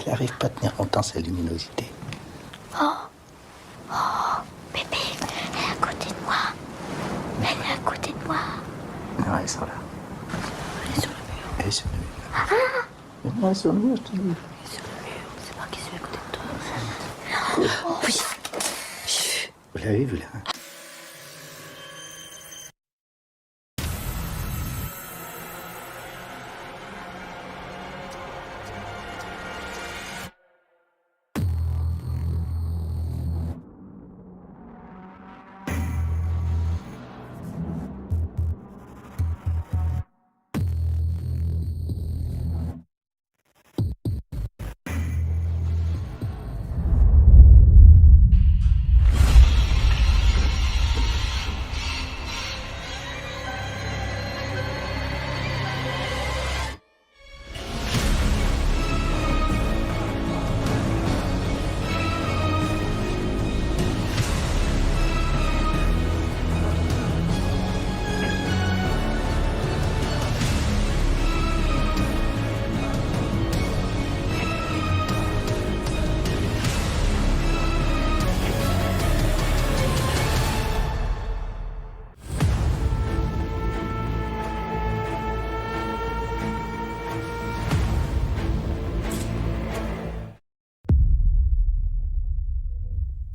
Elle n'arrive pas à tenir longtemps sa luminosité. Bébé, elle est à côté de moi. Elle est à côté de moi. Non, elles sont là. Elle est sur le mur. Elle est sur le mur. Non, elles sont là, je te dis. Elle est sur le mur. C'est moi qui suis à côté de toi. Oh, oui. Vous l'avez vu, là?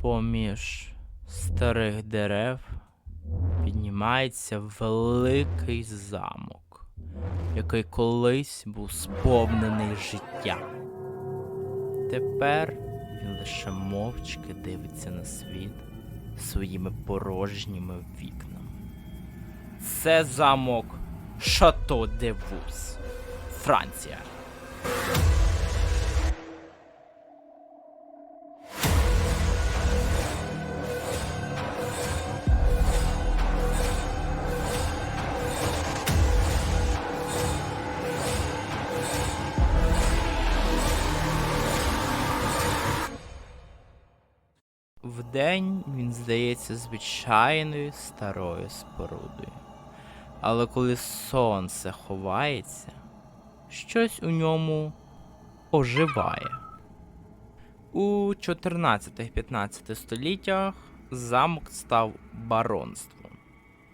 Поміж старих дерев піднімається великий замок, який колись був сповнений життя. Тепер він лише мовчки дивиться на світ своїми порожніми вікнами. Це замок Шато де Вус, Франція. Вдень він здається звичайною старою спорудою. Але коли сонце ховається, щось у ньому оживає. У 14-15 століттях замок став баронством,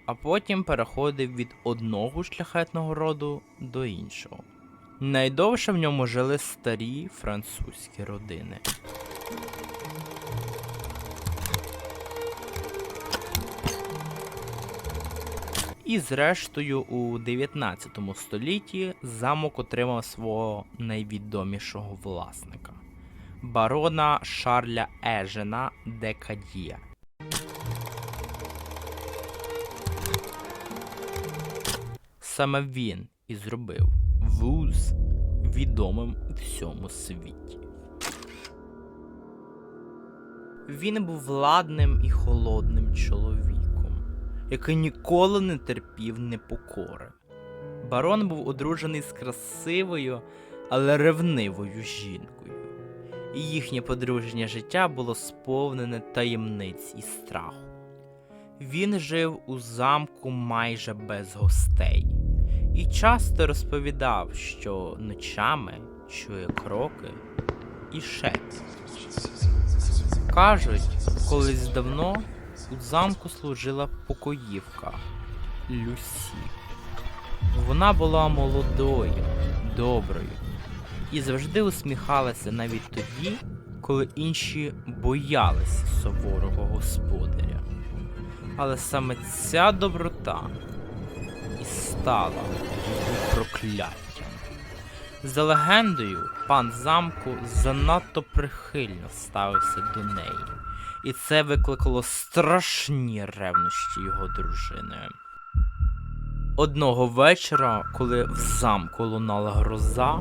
а потім переходив від одного шляхетного роду до іншого. Найдовше в ньому жили старі французькі родини. І зрештою у 19 столітті замок отримав свого найвідомішого власника – барона Шарля Ежена де Кад'є. Саме він і зробив Вуз відомим у всьому світі. Він був владним і холодним чоловіком, який ніколи не терпів непокори. Барон був одружений з красивою, але ревнивою жінкою. І їхнє подружнє життя було сповнене таємниць і страху. Він жив у замку майже без гостей. І часто розповідав, що ночами чує кроки і шепіт. Кажуть, колись давно у замку служила покоївка Люсі. Вона була молодою, доброю і завжди усміхалася навіть тоді, коли інші боялися суворого господаря. Але саме ця доброта і стала її прокляттям. За легендою, пан замку занадто прихильно ставився до неї, і це викликало страшні ревнощі його дружини. Одного вечора, коли в замку лунала гроза,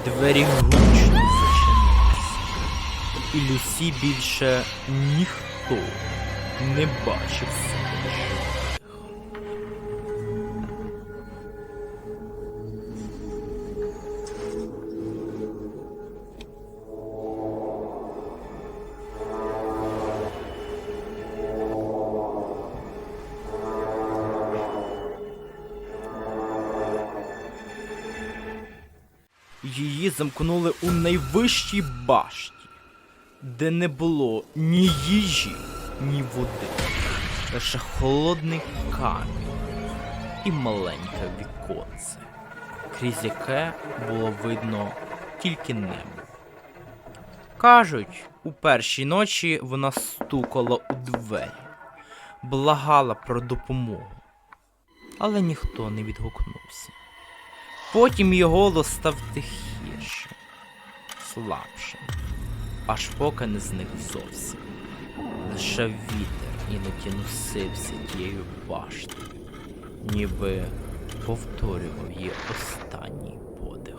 двері гучно зачинилися, і Люсі більше ніхто не бачив себе живих. її замкнули у найвищій башті, де не було ні їжі, ні води, лише холодний камінь і маленьке віконце, крізь яке було видно тільки небо. Кажуть, у першій ночі вона стукала у двері, благала про допомогу, але ніхто не відгукнувся. Потім її голос став тихішим, слабшим, аж поки не зник зовсім. Лише вітер іноді носився тією баштою, ніби повторював її останній подих.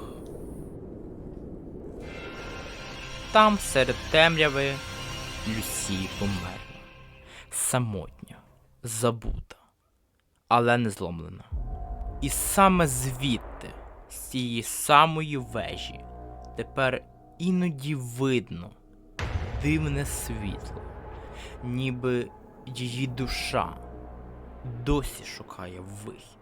Там, серед темряви, Люсі померла. Самотня, забута, але не зломлена. І саме звідти, з цієї самої вежі, тепер іноді видно дивне світло, ніби її душа досі шукає вихід.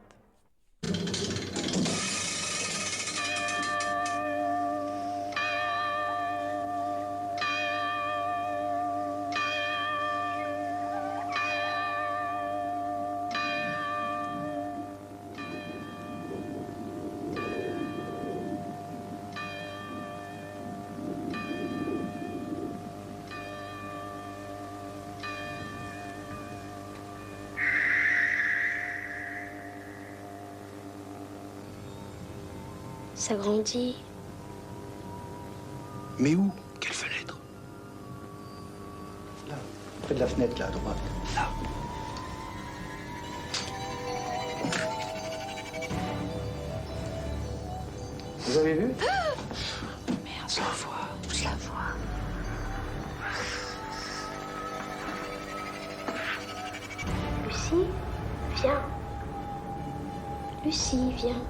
Ça grandit. Mais où? Quelle fenêtre? Là, près de la fenêtre, là, à droite. Là. Vous avez vu? Merde, je la vois. Je la vois. Lucie, viens. Lucie, viens.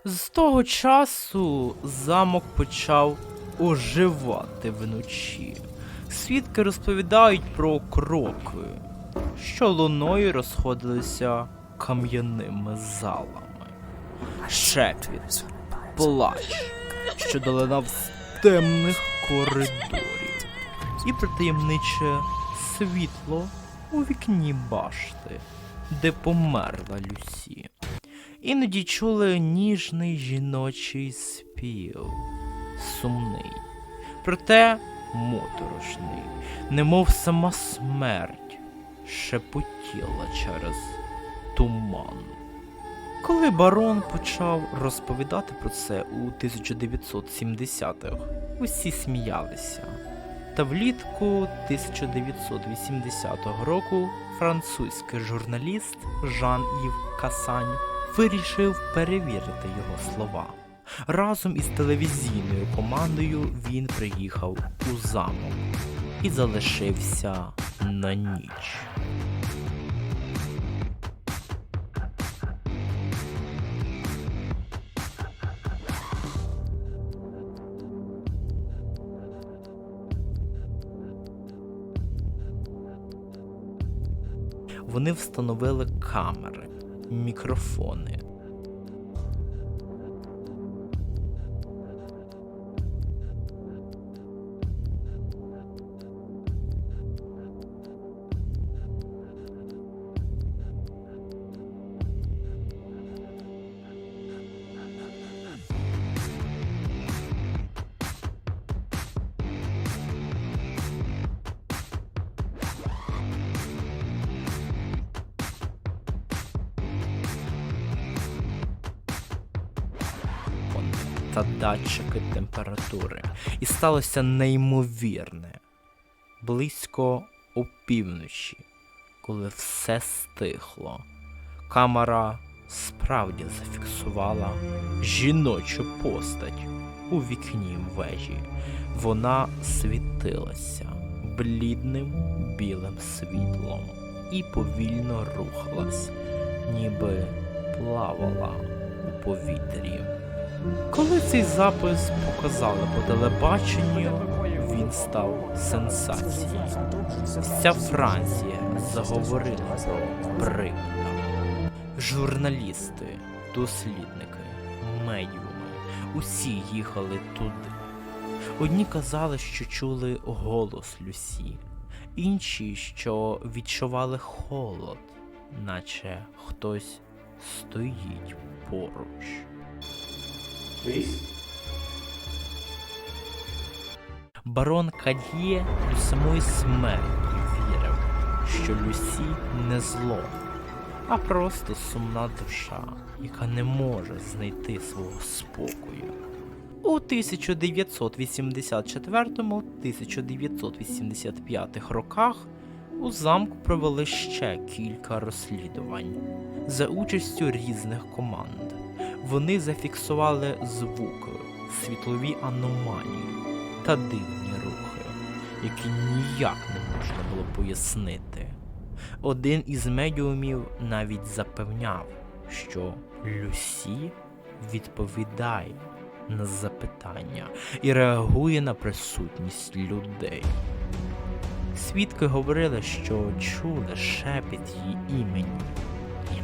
З того часу замок почав оживати вночі. Свідки розповідають про кроки, що луною розходилися кам'яними залами. Шепіт, плач, що долинав з темних коридорів. І притаємниче світло у вікні башти, де померла Люсі. Іноді чули ніжний жіночий спів, сумний, проте моторошний, немов сама смерть шепотіла через туман. Коли барон почав розповідати про це у 1970-х, усі сміялися. Та влітку 1980 року французький журналіст Жан-Ів Касань вирішив перевірити його слова. Разом із телевізійною командою він приїхав у замок і залишився на ніч. Вони встановили камери, мікрофони. Та датчики температури. І сталося неймовірне. Близько опівночі, коли все стихло, камера справді зафіксувала жіночу постать у вікні вежі. Вона світилася блідним білим світлом і повільно рухалась, ніби плавала у повітрі. Коли цей запис показали по телебаченню, він став сенсацією. Вся Франція заговорила про привида. Журналісти, дослідники, медіуми – усі їхали туди. Одні казали, що чули голос Люсі, інші, що відчували холод, наче хтось стоїть поруч. Барон Кад'є до самої смерті вірив, що Люсі не зло, а просто сумна душа, яка не може знайти свого спокою. У 1984-1985 роках у замку провели ще кілька розслідувань за участю різних команд. Вони зафіксували звуки, світлові аномалії та дивні рухи, які ніяк не можна було пояснити. Один із медіумів навіть запевняв, що Люсі відповідає на запитання і реагує на присутність людей. Свідки говорили, що чули шепіт її імені.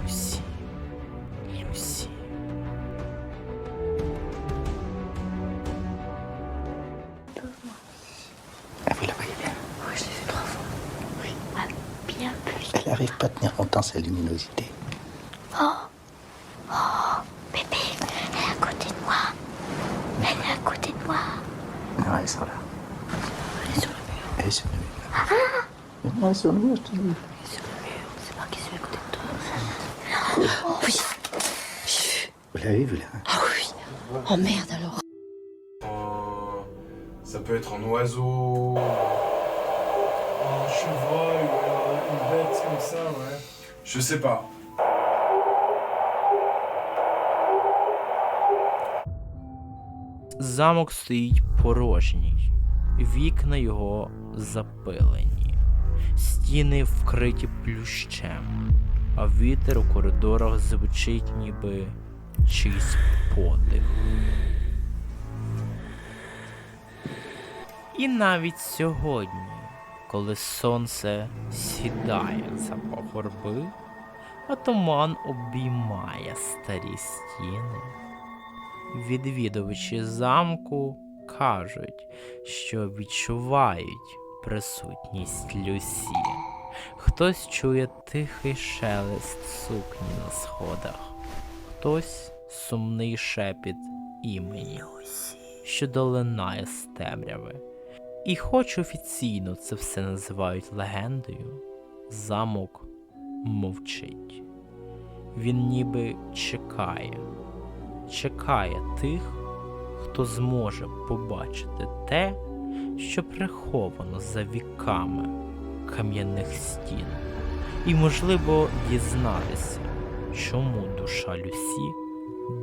Люсі. Люсі. Ah, vous la voyez bien. Oui, je l'ai vu 3 fois. Oui. Ah, bien plus. Elle n'arrive pas à tenir longtemps sa luminosité. Oh, bébé, elle est à côté de moi. Elle est à côté de moi. Non, elles sont là. Elle est sur le mur. Elle est sur le mur. Mais non, elle est sur le mur, je te dis. Elle est sur le mur. C'est marqué sur à côté de toi. Oh oui. Vous l'avez vu, là? Ah oui. Oh merde alors. Ça peut être un oiseau, un chevreuil, ou alors une bête comme ça, ouais. Je sais pas. Замок стоїть порожній, вікна його запилені, стіни вкриті плющем, а вітер у коридорах звучить ніби чийсь подих. І навіть сьогодні, коли сонце сідає за пагорби, а туман обіймає старі стіни, відвідувачі замку кажуть, що відчувають присутність Люсі. Хтось чує тихий шелест сукні на сходах, хтось сумний шепіт імені, що долинає з темряви. І хоч офіційно це все називають легендою, замок мовчить. Він ніби чекає тих, хто зможе побачити те, що приховано за віками кам'яних стін, і, можливо, дізнатися, чому душа Люсі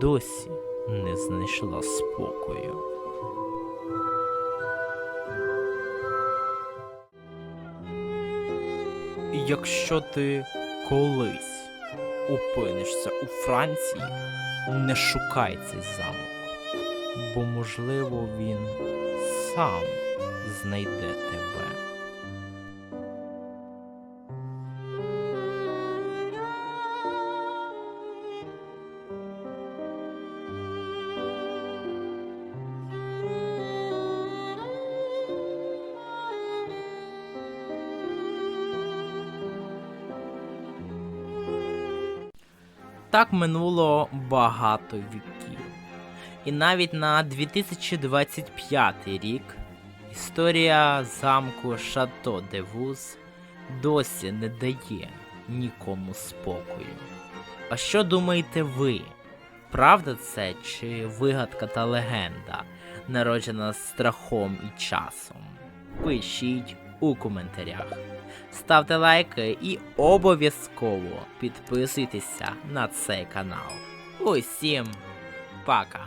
досі не знайшла спокою. І якщо ти колись опинишся у Франції, не шукай цей замок, бо, можливо, він сам знайде тебе. Так минуло багато віків. І навіть на 2025 рік історія замку Шато де Вуз досі не дає нікому спокою. А що думаєте ви? Правда це чи вигадка та легенда, народжена страхом і часом? Пишіть у коментарях. ставте лайки і обов'язково підписуйтеся на цей канал. Усім пока!